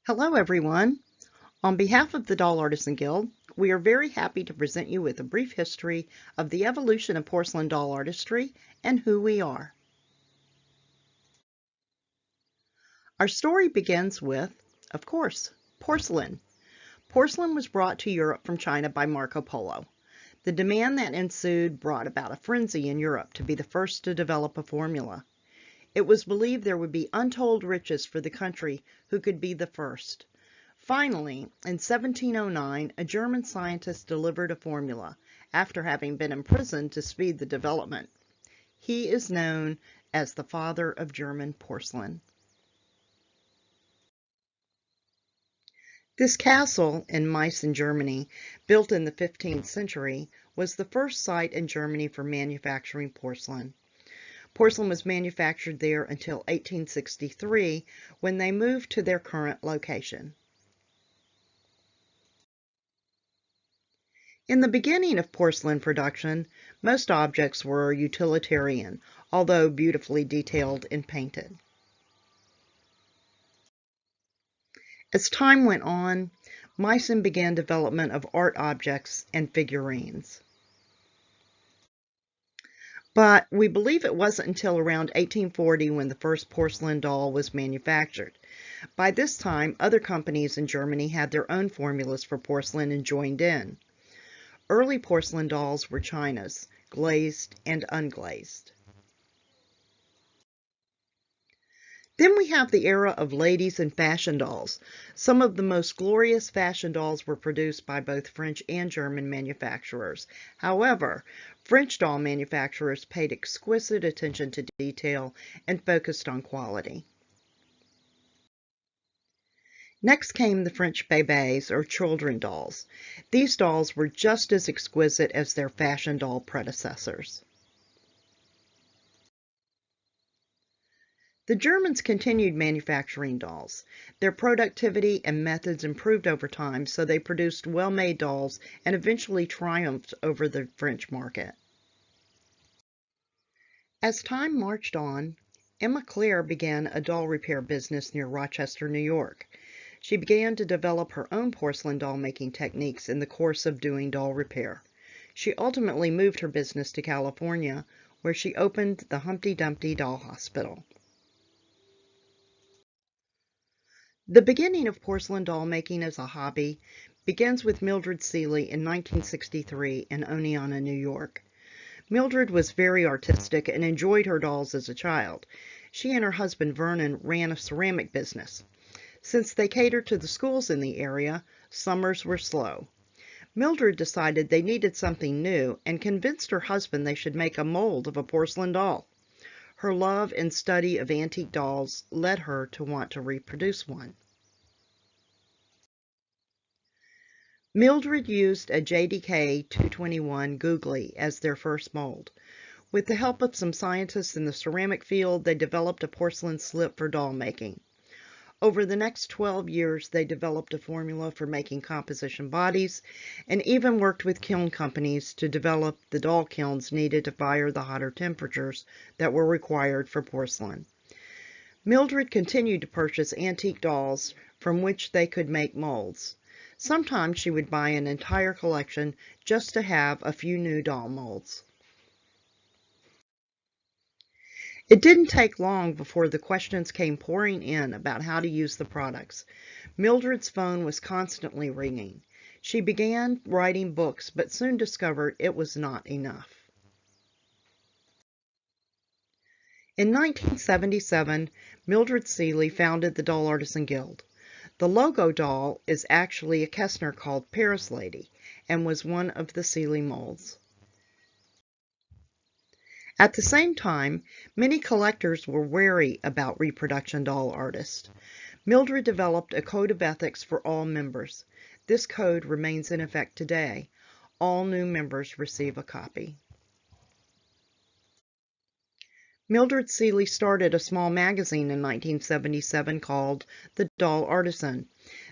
Hello everyone. On behalf of the Doll Artisan Guild, we are very happy to present you with a brief history of the evolution of porcelain doll artistry and who we are. Our story begins with, of course, porcelain. Porcelain was brought to Europe from China by Marco Polo. The demand that ensued brought about a frenzy in Europe to be the first to develop a formula. It was believed there would be untold riches for the country who could be the first. Finally, in 1709, a German scientist delivered a formula after having been imprisoned to speed the development. He is known as the father of German porcelain. This castle in Meissen, Germany, built in the 15th century, was the first site in Germany for manufacturing porcelain. Porcelain was manufactured there until 1863, when they moved to their current location. In the beginning of porcelain production, most objects were utilitarian, although beautifully detailed and painted. As time went on, Meissen began development of art objects and figurines. But we believe it wasn't until around 1840 when the first porcelain doll was manufactured. By this time, other companies in Germany had their own formulas for porcelain and joined in. Early porcelain dolls were China's, glazed and unglazed. Then we have the era of ladies and fashion dolls. Some of the most glorious fashion dolls were produced by both French and German manufacturers. However, French doll manufacturers paid exquisite attention to detail and focused on quality. Next came the French bébés, or children dolls. These dolls were just as exquisite as their fashion doll predecessors. The Germans continued manufacturing dolls. Their productivity and methods improved over time, so they produced well-made dolls and eventually triumphed over the French market. As time marched on, Emma Claire began a doll repair business near Rochester, New York. She began to develop her own porcelain doll making techniques in the course of doing doll repair. She ultimately moved her business to California, where she opened the Humpty Dumpty Doll Hospital. The beginning of porcelain doll making as a hobby begins with Mildred Seeley in 1963 in Oneonta, New York. Mildred was very artistic and enjoyed her dolls as a child. She and her husband Vernon ran a ceramic business. Since they catered to the schools in the area, summers were slow. Mildred decided they needed something new and convinced her husband they should make a mold of a porcelain doll. Her love and study of antique dolls led her to want to reproduce one. Mildred used a JDK 221 googly as their first mold. With the help of some scientists in the ceramic field, they developed a porcelain slip for doll making. Over the next 12 years, they developed a formula for making composition bodies and even worked with kiln companies to develop the doll kilns needed to fire the hotter temperatures that were required for porcelain. Mildred continued to purchase antique dolls from which they could make molds. Sometimes she would buy an entire collection just to have a few new doll molds. It didn't take long before the questions came pouring in about how to use the products. Mildred's phone was constantly ringing. She began writing books, but soon discovered it was not enough. In 1977, Mildred Seeley founded the Doll Artisan Guild. The logo doll is actually a Kessner called Paris Lady and was one of the Seeley molds. At the same time, many collectors were wary about reproduction doll artists. Mildred developed a code of ethics for all members. This code remains in effect today. All new members receive a copy. Mildred Seeley started a small magazine in 1977 called The Doll Artisan.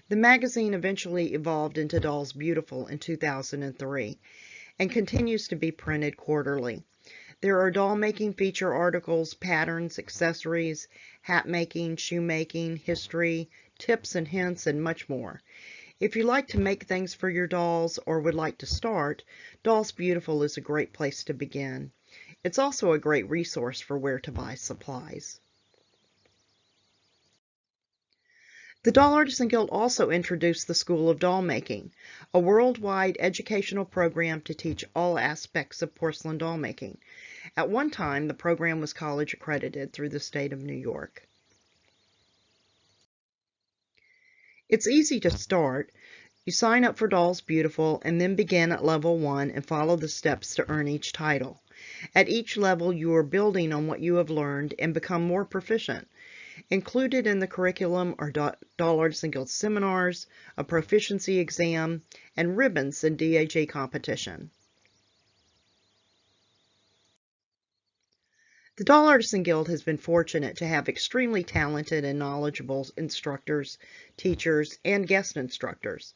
The magazine eventually evolved into Dolls Beautiful in 2003 and continues to be printed quarterly. There are doll making feature articles, patterns, accessories, hat making, shoemaking, history, tips and hints, and much more. If you like to make things for your dolls or would like to start, Dolls Beautiful is a great place to begin. It's also a great resource for where to buy supplies. The Doll Artisan Guild also introduced the School of Doll Making, a worldwide educational program to teach all aspects of porcelain doll making. At one time, the program was college accredited through the state of New York. It's easy to start. You sign up for Dolls Beautiful and then begin at level 1 and follow the steps to earn each title. At each level, you are building on what you have learned and become more proficient. Included in the curriculum are Doll Artisan Guild seminars, a proficiency exam, and ribbons in DAG competition. The Doll Artisan Guild has been fortunate to have extremely talented and knowledgeable instructors, teachers, and guest instructors.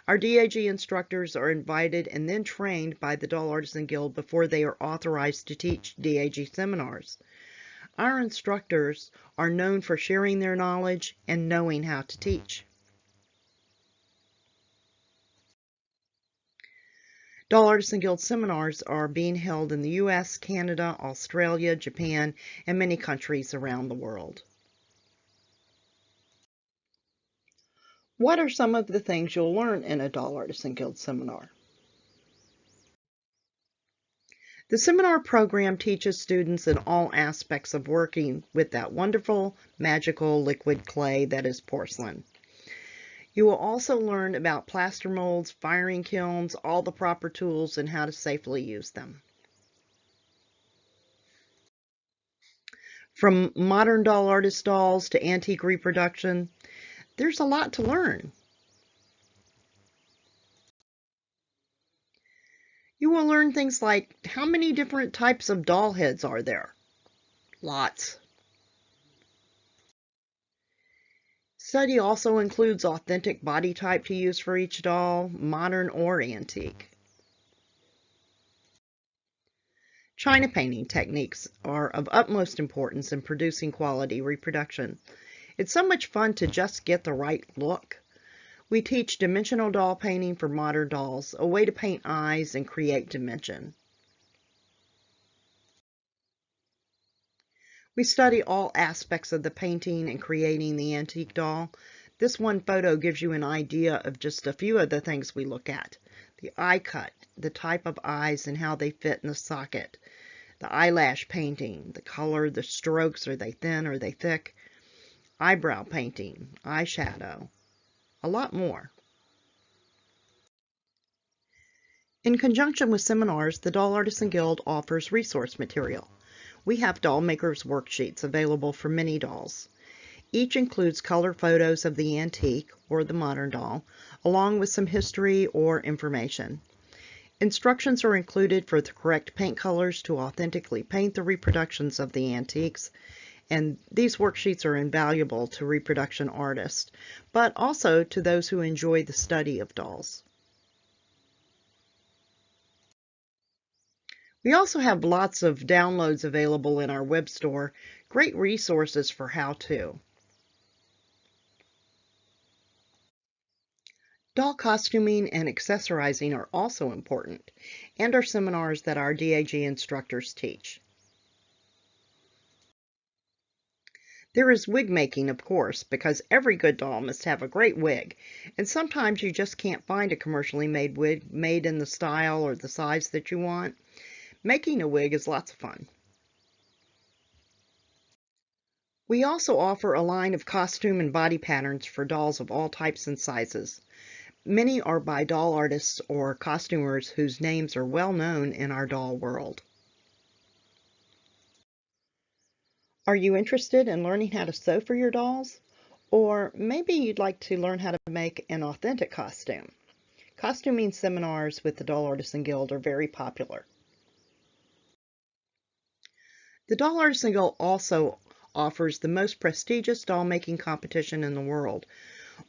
Our DAG instructors are invited and then trained by the Doll Artisan Guild before they are authorized to teach DAG seminars. Our instructors are known for sharing their knowledge and knowing how to teach. Doll Artisan Guild seminars are being held in the U.S., Canada, Australia, Japan, and many countries around the world. What are some of the things you'll learn in a Doll Artisan Guild seminar? The seminar program teaches students in all aspects of working with that wonderful, magical liquid clay that is porcelain. You will also learn about plaster molds, firing kilns, all the proper tools, and how to safely use them. From modern doll artist dolls to antique reproduction, there's a lot to learn. You will learn things like how many different types of doll heads are there? Lots. Study also includes authentic body type to use for each doll, modern or antique. China painting techniques are of utmost importance in producing quality reproduction. It's so much fun to just get the right look. We teach dimensional doll painting for modern dolls, a way to paint eyes and create dimension. We study all aspects of the painting and creating the antique doll. This one photo gives you an idea of just a few of the things we look at. The eye cut, the type of eyes and how they fit in the socket, the eyelash painting, the color, the strokes, are they thin, are they thick, eyebrow painting, eyeshadow, a lot more. In conjunction with seminars, the Doll Artisan Guild offers resource material. We have doll makers worksheets available for many dolls. Each includes color photos of the antique or the modern doll, along with some history or information. Instructions are included for the correct paint colors to authentically paint the reproductions of the antiques, and these worksheets are invaluable to reproduction artists, but also to those who enjoy the study of dolls. We also have lots of downloads available in our web store, great resources for how-to. Doll costuming and accessorizing are also important, and are seminars that our DAG instructors teach. There is wig making, of course, because every good doll must have a great wig, and sometimes you just can't find a commercially made wig made in the style or the size that you want. Making a wig is lots of fun. We also offer a line of costume and body patterns for dolls of all types and sizes. Many are by doll artists or costumers whose names are well known in our doll world. Are you interested in learning how to sew for your dolls? Or maybe you'd like to learn how to make an authentic costume. Costuming seminars with the Doll Artisan Guild are very popular. The Doll Artisan Guild also offers the most prestigious doll making competition in the world.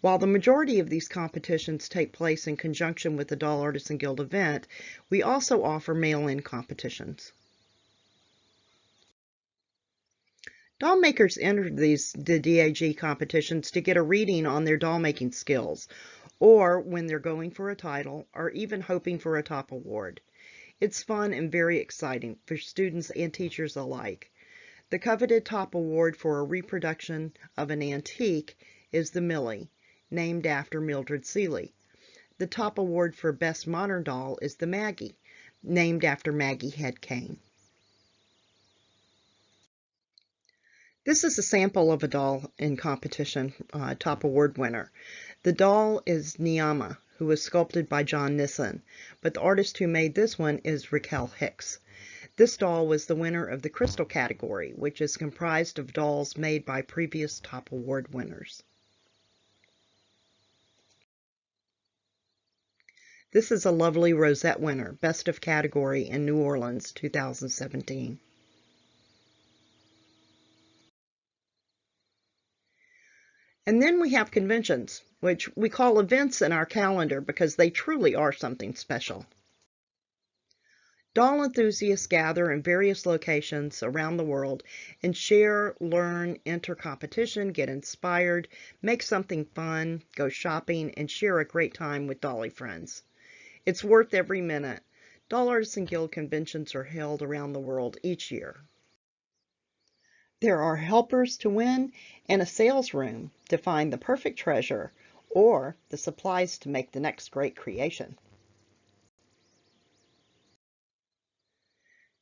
While the majority of these competitions take place in conjunction with the Doll Artisan Guild event, we also offer mail-in competitions. Doll makers enter the DAG competitions to get a reading on their doll making skills, or when they're going for a title, or even hoping for a top award. It's fun and very exciting for students and teachers alike. The coveted top award for a reproduction of an antique is the Millie, named after Mildred Seeley. The top award for Best Modern Doll is the Maggie, named after Maggie Head Kane. This is a sample of a doll in competition, top award winner. The doll is Niama, who was sculpted by John Nissen, but the artist who made this one is Raquel Hicks. This doll was the winner of the Crystal category, which is comprised of dolls made by previous top award winners. This is a lovely Rosette winner, Best of Category in New Orleans, 2017. And then we have conventions, which we call events in our calendar because they truly are something special. Doll enthusiasts gather in various locations around the world and share, learn, enter competition, get inspired, make something fun, go shopping, and share a great time with dolly friends. It's worth every minute. Doll Artisan Guild conventions are held around the world each year. There are helpers to win and a sales room to find the perfect treasure or the supplies to make the next great creation.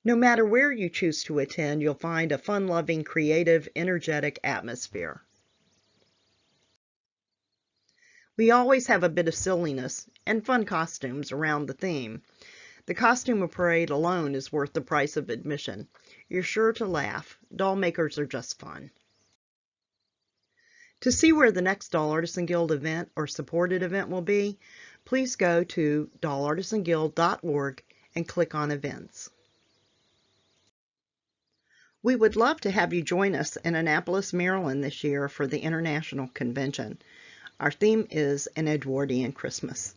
No matter where you choose to attend, you'll find a fun-loving, creative, energetic atmosphere. We always have a bit of silliness and fun costumes around the theme. The costume parade alone is worth the price of admission. You're sure to laugh. Doll makers are just fun. To see where the next Doll Artisan Guild event or supported event will be, please go to dollartisanguild.org and click on Events. We would love to have you join us in Annapolis, Maryland this year for the International Convention. Our theme is An Edwardian Christmas.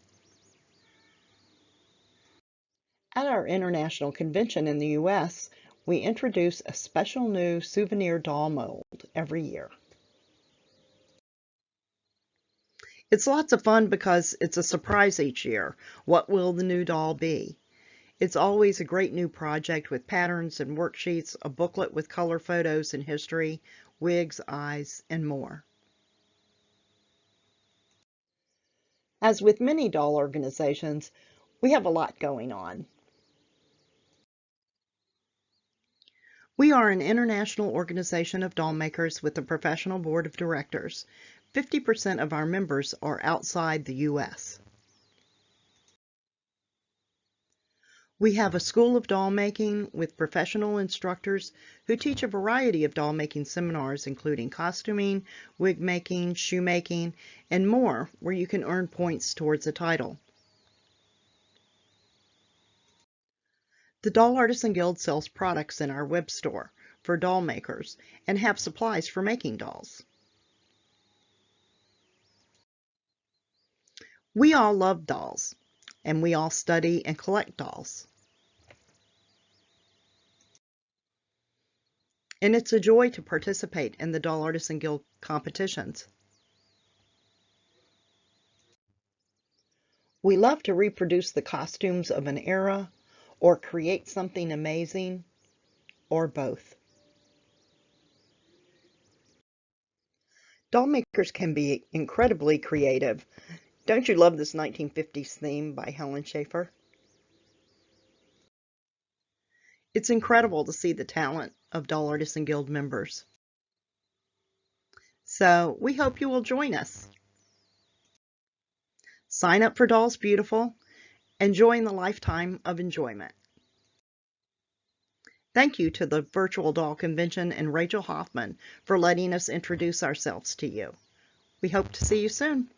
At our International Convention in the U.S., we introduce a special new souvenir doll mold every year. It's lots of fun because it's a surprise each year. What will the new doll be? It's always a great new project with patterns and worksheets, a booklet with color photos and history, wigs, eyes, and more. As with many doll organizations, we have a lot going on. We are an international organization of doll makers with a professional board of directors. 50% of our members are outside the U.S. We have a school of doll making with professional instructors who teach a variety of doll making seminars, including costuming, wig making, shoemaking, and more, where you can earn points towards a title. The Doll Artisan Guild sells products in our web store for doll makers and have supplies for making dolls. We all love dolls, and we all study and collect dolls. And it's a joy to participate in the Doll Artisan Guild competitions. We love to reproduce the costumes of an era, or create something amazing, or both. Doll makers can be incredibly creative. Don't you love this 1950s theme by Helen Schaefer? It's incredible to see the talent of Doll Artisan Guild members. So we hope you will join us. Sign up for Dolls Beautiful and join the lifetime of enjoyment. Thank you to the Virtual Doll Convention and Rachel Hoffman for letting us introduce ourselves to you. We hope to see you soon.